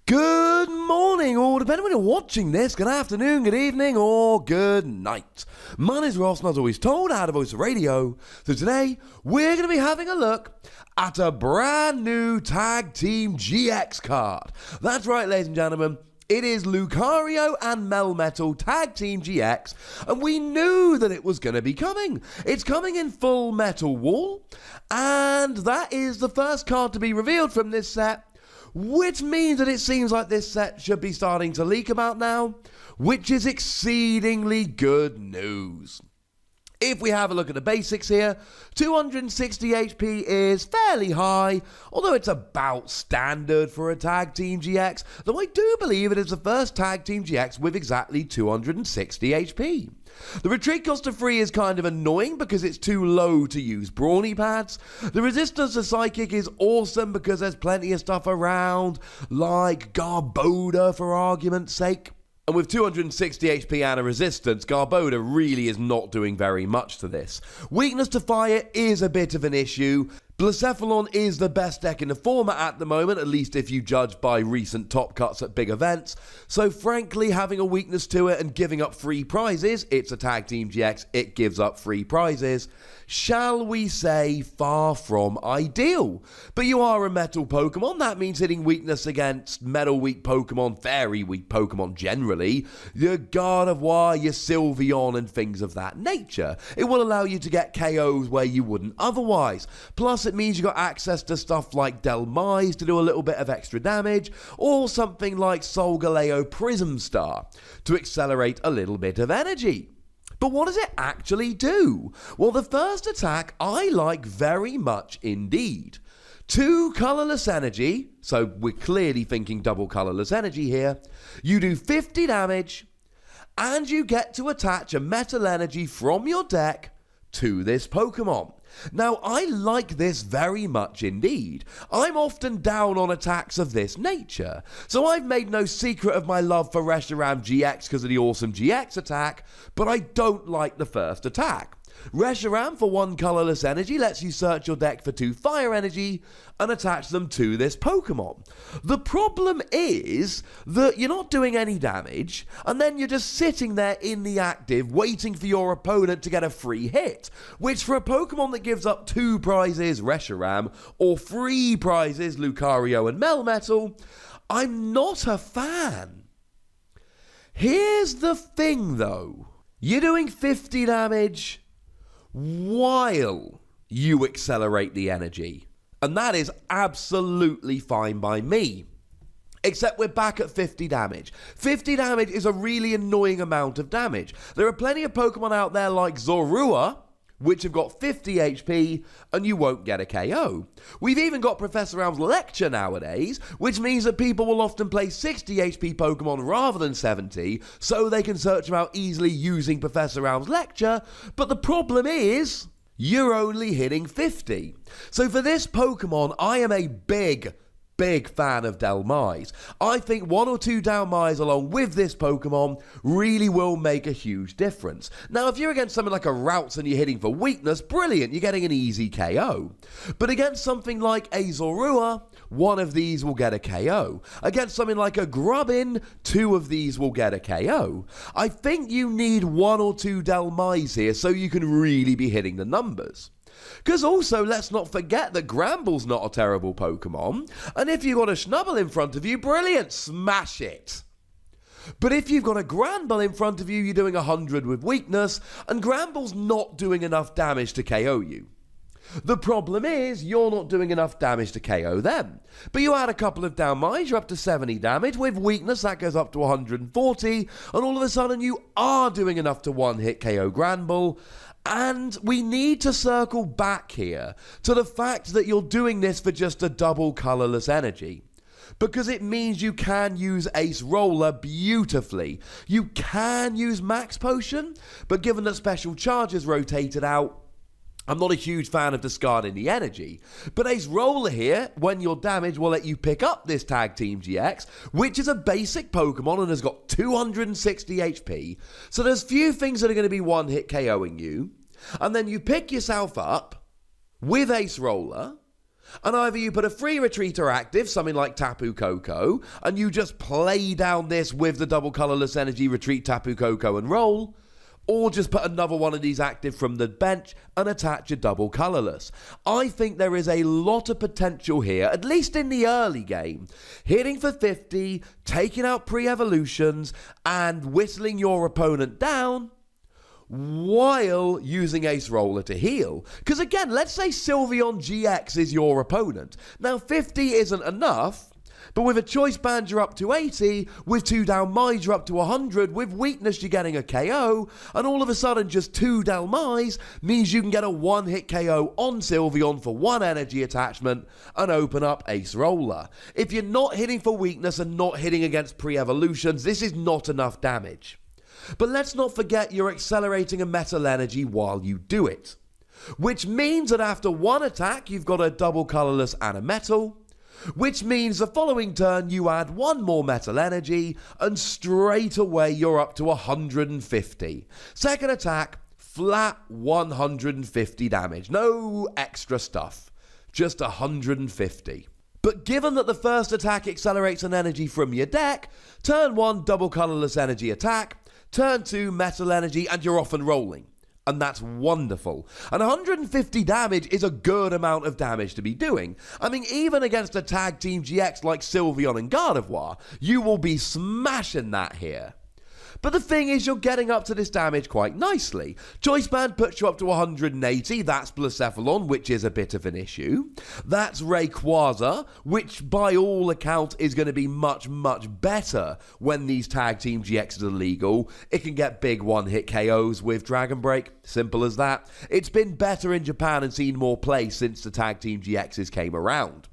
Good morning, or depending when you're watching this, good afternoon, good evening, or good night. My name is Ross, and as always told, I had a voice of radio. So today, we're going to be having a look at a brand new Tag Team GX card. That's right, ladies and gentlemen. It is Lucario and Melmetal Tag Team GX, and we knew that it was going to be coming. It's coming in full metal wall, and that is the first card to be revealed from this set, which means that it seems like this set should be starting to leak about now, which is exceedingly good news. If we have a look at the basics here, 260 HP is fairly high, although it's about standard for a Tag Team GX, though I do believe it is the first Tag Team GX with exactly 260 HP. The retreat cost of 3 is kind of annoying because it's too low to use brawny pads. The resistance to Psychic is awesome because there's plenty of stuff around, like Garboda for argument's sake. And with 260 HP and a resistance, Garboda really is not doing very much to this. Weakness to fire is a bit of an issue. Blacephalon is the best deck in the format at the moment, at least if you judge by recent top cuts at big events. So frankly, having a weakness to it and giving up free prizes, it's a Tag Team GX, it gives up free prizes, shall we say far from ideal. But you are a metal Pokemon, that means hitting weakness against metal weak Pokemon, very weak Pokemon generally, your Gardevoir, your Sylveon and things of that nature. It will allow you to get KOs where you wouldn't otherwise. Plus it means you got access to stuff like Delmise to do a little bit of extra damage, or something like Solgaleo Prism Star to accelerate a little bit of energy. But what does it actually do? Well, the first attack I like very much indeed. 2 colourless energy, so we're clearly thinking double colourless energy here. You do 50 damage, and you get to attach a metal energy from your deck to this Pokemon. Now, I like this very much indeed. I'm often down on attacks of this nature, so I've made no secret of my love for Reshiram GX because of the awesome GX attack, but I don't like the first attack. Reshiram for 1 colourless energy lets you search your deck for 2 fire energy and attach them to this Pokemon. The problem is that you're not doing any damage, and then you're just sitting there in the active waiting for your opponent to get a free hit, which for a Pokemon that gives up 2 prizes, Reshiram, or 3 prizes, Lucario and Melmetal, I'm not a fan. Here's the thing though, you're doing 50 damage while you accelerate the energy, and that is absolutely fine by me. Except we're back at 50 damage. 50 damage is a really annoying amount of damage. There are plenty of Pokemon out there like Zorua, which have got 50 HP, and you won't get a KO. We've even got Professor Elm's Lecture nowadays, which means that people will often play 60 HP Pokemon rather than 70, so they can search them out easily using Professor Elm's Lecture, but the problem is, you're only hitting 50. So for this Pokemon, I am a big fan of Delmise. I think 1 or 2 Delmise along with this Pokemon really will make a huge difference. Now, if you're against something like a Routes and you're hitting for weakness, brilliant, you're getting an easy KO. But against something like a Zorua, 1 of these will get a KO. Against something like a Grubbin, 2 of these will get a KO. I think you need 1 or 2 Delmise here so you can really be hitting the numbers. Because also, let's not forget that Gramble's not a terrible Pokemon, and if you've got a Schnubble in front of you, brilliant, smash it. But if you've got a Granbull in front of you, you're doing 100 with weakness, and Gramble's not doing enough damage to KO you. The problem is, you're not doing enough damage to KO them. But you add a couple of Delmise, you're up to 70 damage. With weakness, that goes up to 140, and all of a sudden you are doing enough to one-hit KO Granbull. And we need to circle back here to the fact that you're doing this for just a double colourless energy. Because it means you can use Ace Roller beautifully. You can use Max Potion, but given that Special Charge is rotated out, I'm not a huge fan of discarding the energy. But Ace Roller here, when you're damaged, will let you pick up this Tag Team GX, which is a basic Pokemon and has got 260 HP. So there's few things that are going to be one-hit KOing you. And then you pick yourself up with Ace Roller, And either you put a free retreater active, something like Tapu Koko, and you just play down this with the double colourless energy, retreat Tapu Koko and roll, or just put another one of these active from the bench and attach a double colourless. I think there is a lot of potential here, at least in the early game. Hitting for 50, taking out pre-evolutions, and whistling your opponent down while using Ace Roller to heal. Because again, let's say Sylveon GX is your opponent. Now 50 isn't enough, but with a choice band you're up to 80, with 2 Dalmais you're up to 100, with weakness you're getting a KO, and all of a sudden just 2 Dalmais means you can get a one-hit KO on Sylveon for 1 energy attachment and open up Ace Roller. If you're not hitting for weakness and not hitting against pre-evolutions, this is not enough damage. But let's not forget you're accelerating a metal energy while you do it. Which means that after 1 attack, you've got a double colourless and a metal. Which means the following turn you add 1 more metal energy, and straight away you're up to 150. Second attack, flat 150 damage. No extra stuff. Just 150. But given that the first attack accelerates an energy from your deck, turn 1 double colourless energy attack, turn 2 metal energy, and you're off and rolling. And that's wonderful. And 150 damage is a good amount of damage to be doing. I mean, even against a tag team GX like Sylveon and Gardevoir, you will be smashing that here. But the thing is, you're getting up to this damage quite nicely. Choice Band puts you up to 180, that's Blacephalon, which is a bit of an issue. That's Rayquaza, which by all accounts is going to be much, much better when these Tag Team GXs are legal. It can get big one-hit KOs with Dragon Break, simple as that. It's been better in Japan and seen more play since the Tag Team GXs came around.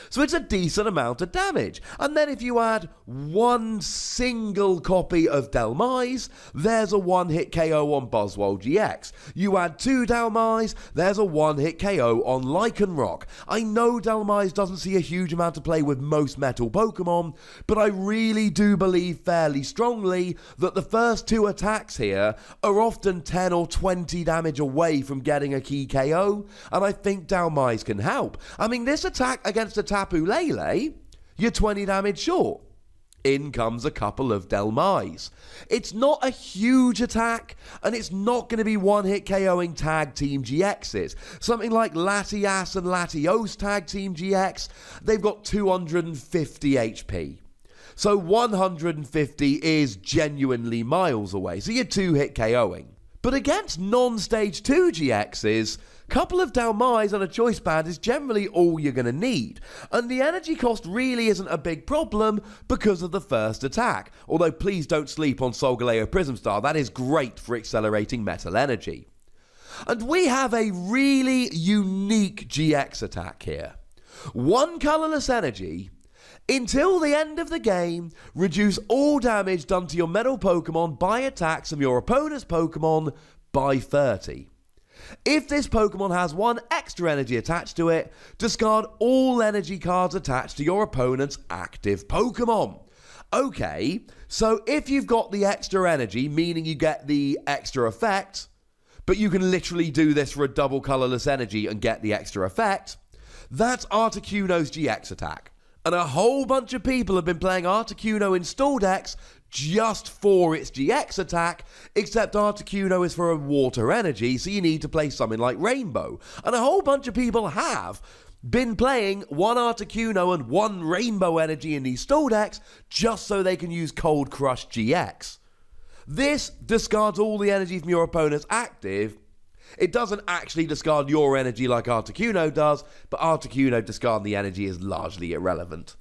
So it's a decent amount of damage. And then if you add 1 single copy of Dalmais, there's a one-hit KO on Buzzwole GX. You add 2 Dalmais, there's a one-hit KO on Lycanroc. I know Dalmais doesn't see a huge amount of play with most metal Pokemon, but I really do believe fairly strongly that the first 2 attacks here are often 10 or 20 damage away from getting a key KO, and I think Dalmais can help. I mean, this attack against a Tapu Lele, you're 20 damage short. In comes a couple of Dalmais. It's not a huge attack, and it's not going to be one-hit KOing Tag Team GXs. Something like Latias and Latios Tag Team GX, they've got 250 HP. So 150 is genuinely miles away, so you're 2-hit KOing. But against non-Stage 2 GXs, couple of Dalmais and a Choice Band is generally all you're going to need, and the energy cost really isn't a big problem because of the first attack, although please don't sleep on Solgaleo Prism Star, that is great for accelerating metal energy. And we have a really unique GX attack here. 1 colourless energy, until the end of the game, reduce all damage done to your metal Pokemon by attacks from your opponent's Pokemon by 30. If this Pokemon has 1 extra energy attached to it, discard all energy cards attached to your opponent's active Pokemon. Okay, so if you've got the extra energy, meaning you get the extra effect, but you can literally do this for a double colourless energy and get the extra effect, that's Articuno's GX attack. And a whole bunch of people have been playing Articuno in stall decks just for its GX attack, except Articuno is for a water energy, so you need to play something like Rainbow. And a whole bunch of people have been playing 1 Articuno and 1 Rainbow energy in these stall decks just so they can use Cold Crush GX. This discards all the energy from your opponent's active. It doesn't actually discard your energy like Articuno does, but Articuno discarding the energy is largely irrelevant.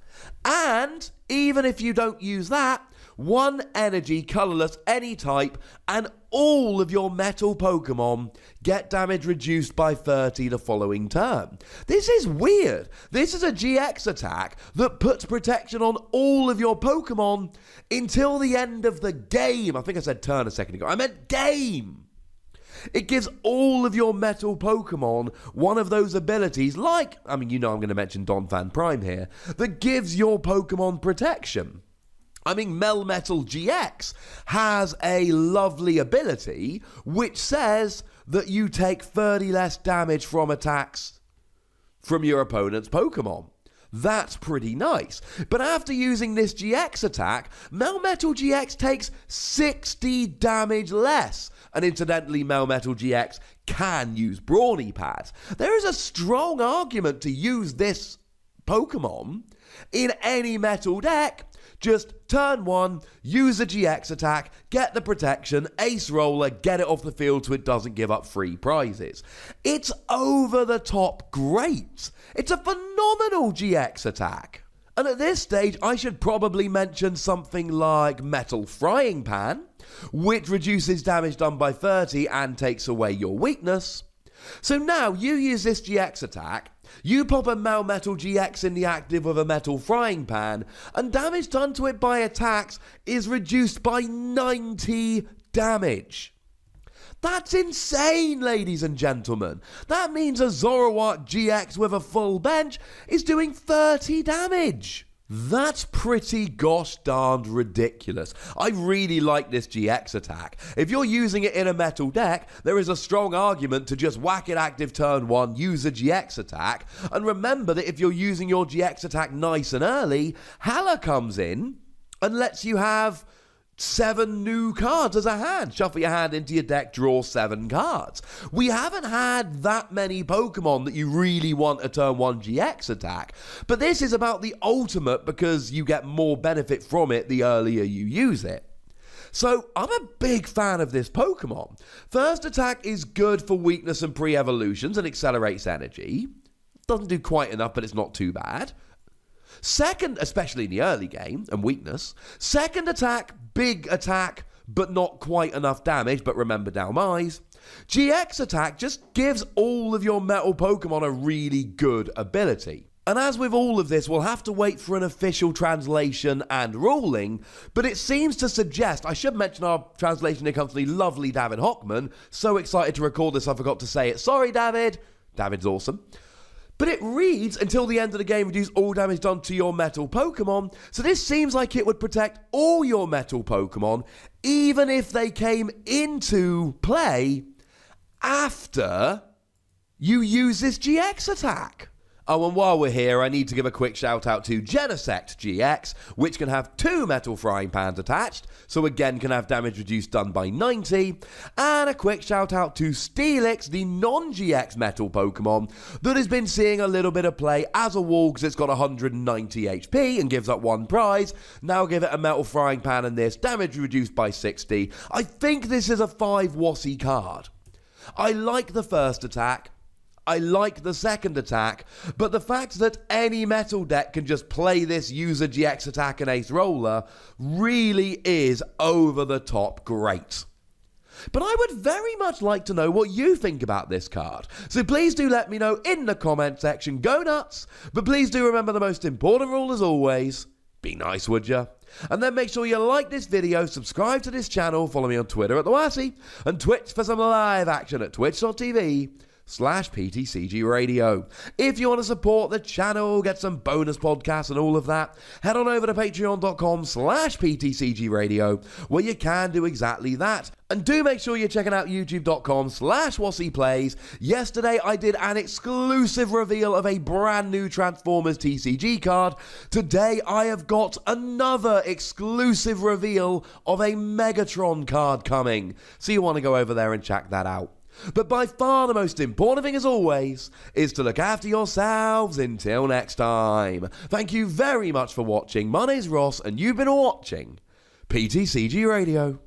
And even if you don't use that, 1 energy, colourless, any type, and all of your metal Pokemon get damage reduced by 30 the following turn. This is weird. This is a GX attack that puts protection on all of your Pokemon until the end of the game. I think I said turn a second ago. I meant game. It gives all of your metal Pokemon one of those abilities, like, I mean, you know I'm going to mention Donphan Prime here, that gives your Pokemon protection. I mean, Melmetal GX has a lovely ability which says that you take 30 less damage from attacks from your opponent's Pokemon. That's pretty nice. But after using this GX attack, Melmetal GX takes 60 damage less. And incidentally, Melmetal GX can use Brawny pads. There is a strong argument to use this Pokemon in any metal deck. Just turn 1, use a GX attack, get the protection, ace roller, get it off the field so it doesn't give up free prizes. It's over the top great. It's a phenomenal GX attack. And at this stage, I should probably mention something like Metal Frying Pan, which reduces damage done by 30 and takes away your weakness. So now you use this GX attack, you pop a Melmetal GX in the active with a Metal Frying Pan, and damage done to it by attacks is reduced by 90 damage. That's insane, ladies and gentlemen. That means a Zoroark GX with a full bench is doing 30 damage. That's pretty gosh darned ridiculous. I really like this GX attack. If you're using it in a metal deck, there is a strong argument to just whack it active turn 1, use a GX attack, and remember that if you're using your GX attack nice and early, Hala comes in and lets you have 7 new cards as a hand. Shuffle your hand into your deck, draw 7 cards. We haven't had that many Pokemon that you really want a turn 1 GX attack, but this is about the ultimate because you get more benefit from it the earlier you use it. So I'm a big fan of this Pokemon. First attack is good for weakness and pre-evolutions and accelerates energy. Doesn't do quite enough, but it's not too bad. Second, especially in the early game, and weakness. Second attack, big attack, but not quite enough damage, but remember Dalmais. GX attack just gives all of your metal Pokemon a really good ability. And as with all of this, we'll have to wait for an official translation and ruling, but it seems to suggest, I should mention our translation here comes from the lovely David Hochmann. So excited to record this, I forgot to say it. Sorry, David. David's awesome. But it reads, until the end of the game, reduce all damage done to your metal Pokemon. So this seems like it would protect all your metal Pokemon, even if they came into play after you use this GX attack. Oh, and while we're here, I need to give a quick shout out to Genesect GX, which can have 2 Metal Frying Pans attached, so again can have damage reduced done by 90, and a quick shout out to Steelix, the non-GX Metal Pokemon, that has been seeing a little bit of play as a wall because it's got 190 HP and gives up 1 prize. Now give it a Metal Frying Pan and this, damage reduced by 60. I think this is a 5 Wassy card. I like the first attack. I like the second attack, but the fact that any metal deck can just play this user GX attack and ace roller really is over the top great. But I would very much like to know what you think about this card. So please do let me know in the comment section. Go nuts! But please do remember the most important rule as always. Be nice, would ya? And then make sure you like this video, subscribe to this channel, follow me on Twitter at @TheWassy, and Twitch for some live action at twitch.tv/PTCGRadio. If you want to support the channel, get some bonus podcasts and all of that, head on over to patreon.com/PTCGRadio, where you can do exactly that. And do make sure you're checking out youtube.com/WassyPlays. Yesterday I did an exclusive reveal of a brand new Transformers TCG card. Today I have got another exclusive reveal of a Megatron card coming. So you want to go over there and check that out. But by far the most important thing, as always, is to look after yourselves until next time. Thank you very much for watching. My name's Ross, and you've been watching PTCG Radio.